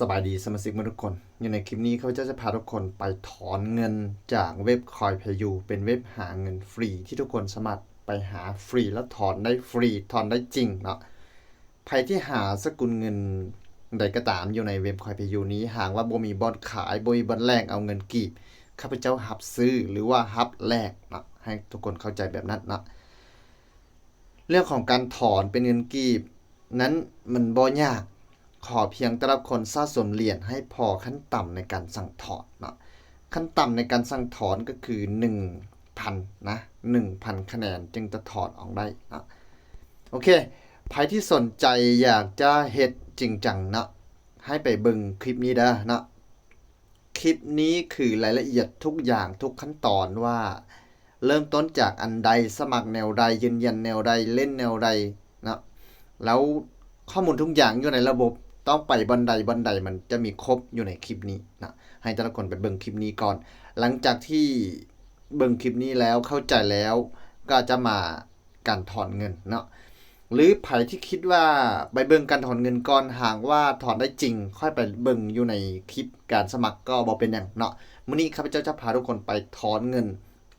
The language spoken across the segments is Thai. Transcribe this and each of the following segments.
สบายดีสมาชิกทุกคนอยู่ในคลิปนี้เขาจะพาทุกคนไปถอนเงินจากเว็บคอยเพยูเป็นเว็บหาเงินฟรีที่ทุกคนสามารถไปหาฟรีแล้วถอนได้ฟรีถอนได้จริงเนาะใครที่หาสกุลเงินใดก็ตามอยู่ในเว็บคอยเพยูนี้หากว่าบ่มีบอนขายบ่มีบอนแลกเอาเงินกีบข้าพเจ้าหับซื้อหรือว่าหับแลกเนาะให้ทุกคนเข้าใจแบบนั้นเนาะเรื่องของการถอนเป็นเงินกีบนั้นมันบ่ยากขอเพียงแต่ละคนสะสมเหรียญให้พอขั้นต่ำในการสั่งถอนเนาะขั้นต่ำในการสั่งถอนก็คือ 1,000 นะ 1,000 คะแนนจึงจะถอนออกได้นะโอเคใครที่สนใจอยากจะเฮ็ดจริงจังนะให้ไปเบิ่งคลิปนี้เด้อนะคลิปนี้คือรายละเอียดทุกอย่างทุกขั้นตอนว่าเริ่มต้นจากอันใดสมัครแนวใดยืนยันแนวใดเล่นแนวใดนะแล้วข้อมูลทุกอย่างอยู่ในระบบต้องไปบันไดมันจะมีครบอยู่ในคลิปนี้นะให้แต่ละคนไปเบิ่งคลิปนี้ก่อน หลังจากที่เบิ่งคลิปนี้แล้วเข้าใจแล้วก็จะมาการถอนเงินเนาะหรือไผที่คิดว่าไปเบิ่งการถอนเงินก่อนหากว่าถอนได้จริงค่อยไปเบิ่งอยู่ในคลิปการสมัครก็บ่เป็นหยังเนาะมื้อนี้ข้าพเจ้าจะพาทุกคนไปถอนเงิน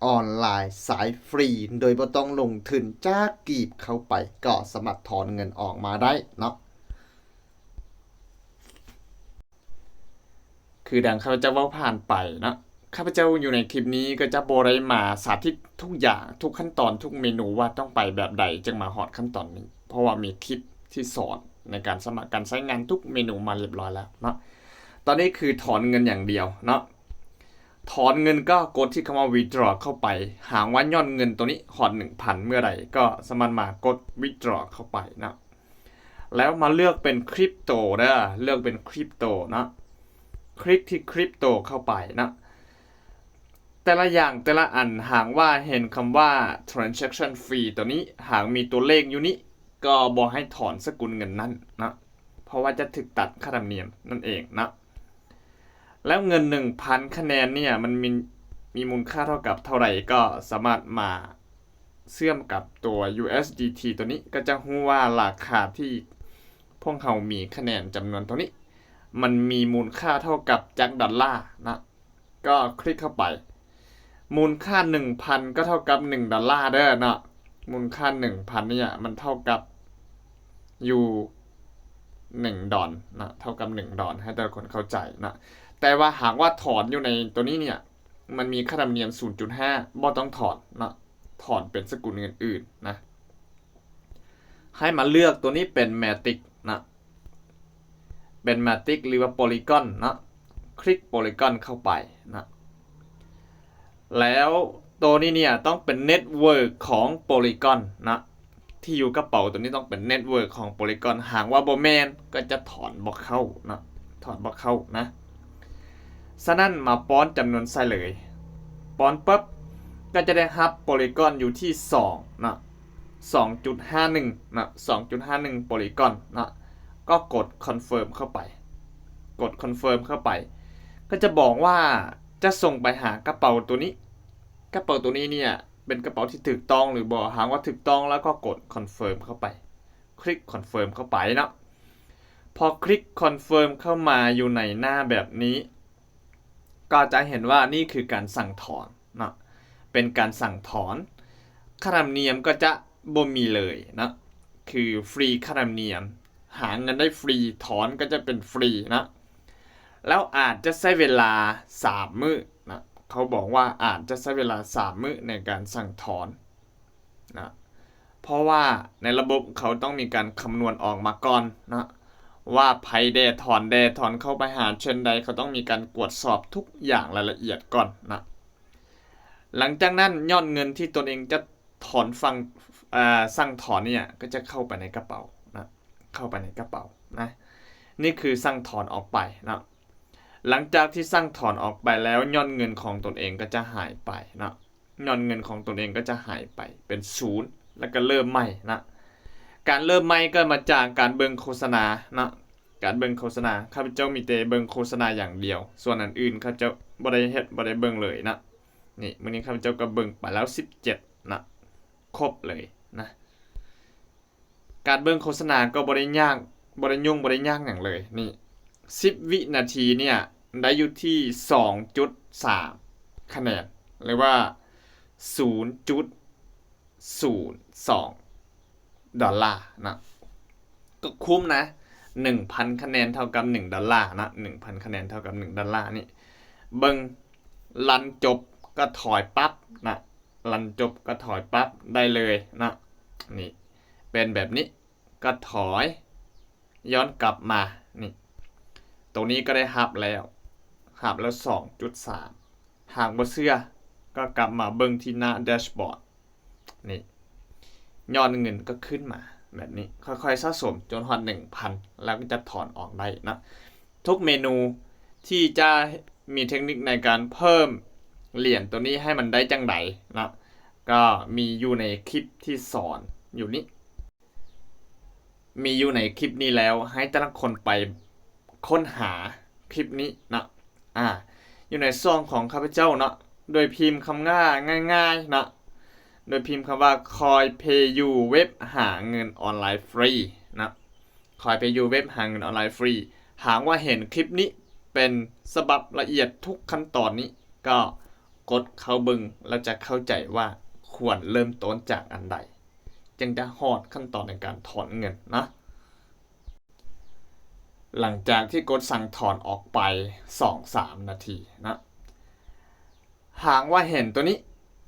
ออนไลน์สายฟรีโดยบ่ต้องลงทุนจ้ากีบเข้าไปก็สามารถถอนเงินออกมาได้เนาะคือดังข้าพเจ้าเว้าผ่านไปเนาะข้าพเจ้าอยู่ในคลิปนี้ก็จะบ่ได้มาสาธิตทุกอย่างทุกขั้นตอนทุกเมนูว่าต้องไปแบบใดจึงมาฮอดขั้นตอนนี้เพราะว่ามีคลิปที่สอนในการสมัครการใช้งานทุกเมนูมาเรียบร้อยแล้วเนาะตอนนี้คือถอนเงินอย่างเดียวเนาะถอนเงินก็กดที่คำว่า withdraw เข้าไปหากว่ายอดเงินตัวนี้ฮอด 1,000 เมื่อไหร่ก็สามารถมากด withdraw เข้าไปนะแล้วมาเลือกเป็นคริปโตเด้อเลือกเป็นคริปโตนะคลิกที่คริปโตเข้าไปนะแต่ละอย่างแต่ละอันหากว่าเห็นคำว่า transaction fee ตัวนี้หากมีตัวเลขอยู่นี้ก็บอกให้ถอนสกุลเงินนั้นนะเพราะว่าจะถูกตัดค่าธรรมเนียมนั่นเองนะแล้วเงิน 1,000 คะแนนเนี่ยมันมีมูลค่าเท่ากับเท่าไหร่ก็สามารถมาเชื่อมกับตัว USDT ตัวนี้ก็จะรู้ว่าราคาที่พวกเขามีคะแนนจำนวนตัวนี้มันมีมูลค่าเท่ากับจักดอลลาร์นะก็คลิกเข้าไปมูลค่า 1,000 ก็เท่ากับ1ดอลลาร์เด้อเนาะมูลค่า 1,000 เนี่ยมันเท่ากับอยู่1ดอลนะเท่ากับ1ดอลให้แต่ละคนเข้าใจนะแต่ว่าหากว่าถอนอยู่ในตัวนี้เนี่ยมันมีค่าธรรมเนียม 0.5 บ่ต้องถอนนะถอนเป็นสกุลเงินอื่นนะให้มาเลือกตัวนี้เป็น Matic นะเป็น Matic หรือว่า Polygon นะคลิก Polygon เข้าไปนะแล้วตัวนี้เนี่ยต้องเป็นเน็ตเวิร์กของ Polygon นะที่อยู่กระเป๋าตัวนี้ต้องเป็นเน็ตเวิร์กของ Polygon หากว่าบ่แม่นก็จะถอนบ่เข้านะถอนบ่เข้านะฉะนั้นมาป้อนจำนวนใส่เลยป้อนปั๊บก็จะได้รับ Polygon อยู่ที่2นะ 2.51 นะ 2.51 Polygon นะก็กด confirm เข้าไปกด confirm เข้าไปก็จะบอกว่าจะส่งไปหากระเป๋าตัวนี้กระเป๋าตัวนี้เนี่ยเป็นกระเป๋าที่ถูกต้องหรือบ่หากว่าถูกต้องแล้วก็กด confirm เข้าไปคลิก confirm เข้าไปนะพอคลิก confirm เข้ามาอยู่ในหน้าแบบนี้ก็จะเห็นว่านี่คือการสั่งถอนนะเป็นการสั่งถอนค่าธรรมเนียมก็จะบ่มีเลยนะคือฟรีค่าธรรมเนียมหาเงินได้ฟรีถอนก็จะเป็นฟรีนะแล้วอาจจะใช้เวลา3มื้อนะเขาบอกว่าอาจจะใช้เวลา3มื้อในการสั่งถอนนะเพราะว่าในระบบเขาต้องมีการคำนวณออกมาก่อนนะว่าไผได้ถอนเข้าไปหาเช่นใดเขาต้องมีการตรวจสอบทุกอย่างรายละเอียดก่อนนะหลังจากนั้นยอดเงินที่ตนเองจะถอนสั่งถอนเนี่ยก็จะเข้าไปในกระเป๋านะเข้าไปในกระเป๋านะนี่คือสั่งถอนออกไปนะหลังจากที่สั่งถอนออกไปแล้วยอดเงินของตนเองก็จะหายไปนะยอดเงินของตนเองก็จะหายไปเป็น0แล้วก็เริ่มใหม่นะการเริ่มใหม่ก็มาจากการเบิ่งโฆษณานะการเบิ่งโฆษณาข้าพเจ้ามีแต่เบิ่งโฆษณาอย่างเดียวส่วนอันอื่นข้าพเจ้าบ่ได้เฮ็ดบ่ได้เบิ่งเลยนะนี่มื้อนี้ข้าพเจ้าก็เบิ่งไปแล้ว17นะครบเลยนะการเบิ่งโฆษณาก็บ่ได้ยากบ่ได้ยุ่งบ่ได้ยากหยังเลยนี่ 10 วินาทีเนี่ยได้อยู่ที่ 2.3 คะแนนหรือว่า 0.02 ดอลลาร์นะก็คุ้มนะ 1,000 คะแนนเท่ากับ1 ดอลลาร์นะ 1,000 คะแนนเท่ากับ1 ดอลลาร์นี่เบิ่งลันจบก็ถอยปั๊บนะลันจบก็ถอยปั๊บได้เลยนะนี่เป็นแบบนี้ก็ถอยย้อนกลับมานี่ตรงนี้ก็ได้หับแล้ว2.3 หากบ่เชื่อก็กลับมาเบิ่งที่หน้าแดชบอร์ดนี่ยอดเงินก็ขึ้นมาแบบนี้ค่อยๆสะสมจนฮอด 1,000 แล้วก็จะถอนออกได้นะทุกเมนูที่จะมีเทคนิคในการเพิ่มเหรียญตัวนี้ให้มันได้จังไดนะก็มีอยู่ในคลิปที่สอนอยู่นี้มีอยู่ในคลิปนี้แล้วให้แต่ละคนไปค้นหาคลิปนี้นะอยู่ในช่องของข้าพเจ้าเนาะโดยพิมพ์คำง่ายๆนะโดยพิมพ์คำว่า Coin PayU เว็บหาเงินออนไลน์ฟรีนะ Coin PayU เว็บหาเงินออนไลน์ฟรีหากว่าเห็นคลิปนี้เป็นฉบับละเอียดทุกขั้นตอนนี้ก็กดเข้าเบิ่งแล้วจะเข้าใจว่าควรเริ่มต้นจากอันใดจึงจะฮอดขั้นตอนในการถอนเงินนะหลังจากที่กดสั่งถอนออกไป 2-3 นาทีนะหากว่าเห็นตัวนี้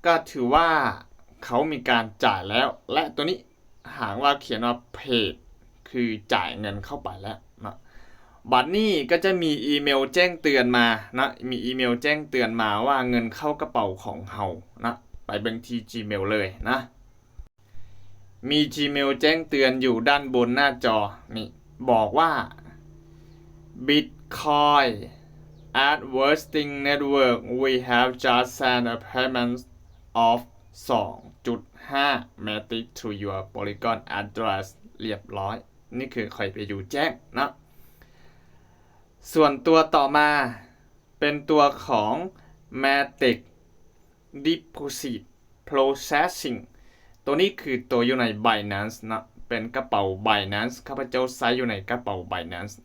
ก็ถือว่าเขามีการจ่ายแล้วและตัวนี้หากว่าเขียนว่า paid คือจ่ายเงินเข้าไปแล้วนะบัดนี้ก็จะมีอีเมลแจ้งเตือนมานะมีอีเมลแจ้งเตือนมาว่าเงินเข้ากระเป๋าของเฮานะไปเบิ่งที่ Gmail เลยนะมี Gmail แจ้งเตือนอยู่ด้านบนหน้าจอนี่บอกว่า Bitcoin Advertising Network we have just sent a payment of 2.5 Matic to your Polygon address เรียบร้อยนี่คือใครไปอยู่แจ้งนะส่วนตัวต่อมาเป็นตัวของ Matic Deposit Processing ตัวนี้คือตัวอยู่ใน Binance นะเป็นกระเป๋า Binance ข้าพเจ้าใช้อยู่ในกระเป๋า Binance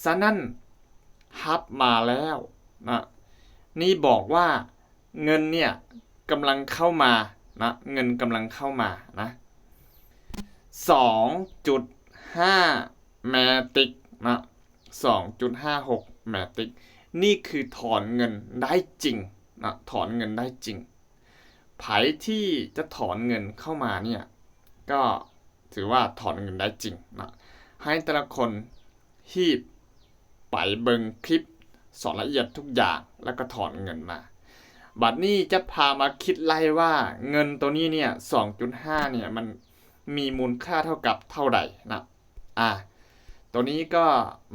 ฉะนั้นฮับมาแล้วนะนี่บอกว่าเงินเนี่ยกำลังเข้ามานะเงินกำลังเข้ามานะ 2.5 Matic นะ 2.56 Matic นี่คือถอนเงินได้จริงนะถอนเงินได้จริงไผที่จะถอนเงินเข้ามาเนี่ยก็ถือว่าถอนเงินได้จริงนะให้แต่ละคนฮีบไปเบิ่งคลิปสอนละเอียดทุกอย่างแล้วก็ถอนเงินมาบัดนี้จะพามาคิดไล่ว่าเงินตัวนี้เนี่ย 2.5 เนี่ยมันมีมูลค่าเท่ากับเท่าใดนะตัวนี้ก็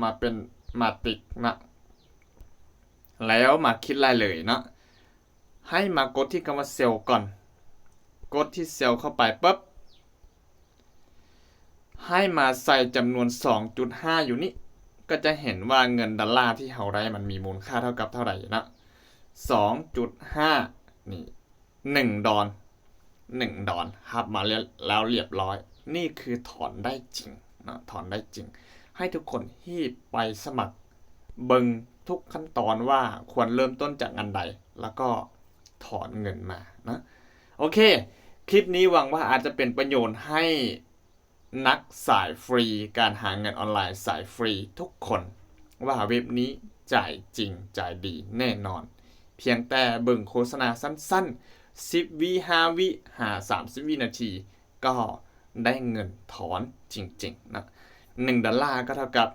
มาเป็นมาติกนะแล้วมาคิดไล่เลยเนาะให้มากดที่คำว่าเซลล์ก่อนกดที่เซลล์เข้าไปปุ๊บให้มาใส่จำนวน 2.5 อยู่นี่ก็จะเห็นว่าเงินดอลลาร์ที่เราได้มันมีมูลค่าเท่ากับเท่าไหร่นะ 2.5 นี่1 ดอลหับมาแล้วเรียบร้อยนี่คือถอนได้จริงนะถอนได้จริงให้ทุกคนที่ไปสมัครเบิ่งทุกขั้นตอนว่าควรเริ่มต้นจากอันใดแล้วก็ถอนเงินมานะโอเคคลิปนี้หวังว่าอาจจะเป็นประโยชน์ให้นักสายฟรีการหาเงินออนไลน์สายฟรีทุกคนว่าเว็บนี้จ่ายจริงจ่ายดีแน่นอนเพียงแต่เบิ่งโฆษณาสั้นๆ10 วิ5 วิ30 วินาทีก็ได้เงินถอนจริงๆนะ1 ดอลลาร์ก็เท่ากับ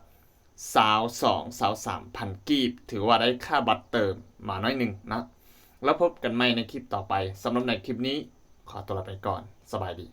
23,000 กีบถือว่าได้ค่าบัตรเติมมาน้อยหนึ่งนะแล้วพบกันใหม่ในคลิปต่อไปสำหรับในคลิปนี้ขอตัวลาไปก่อนสบายดี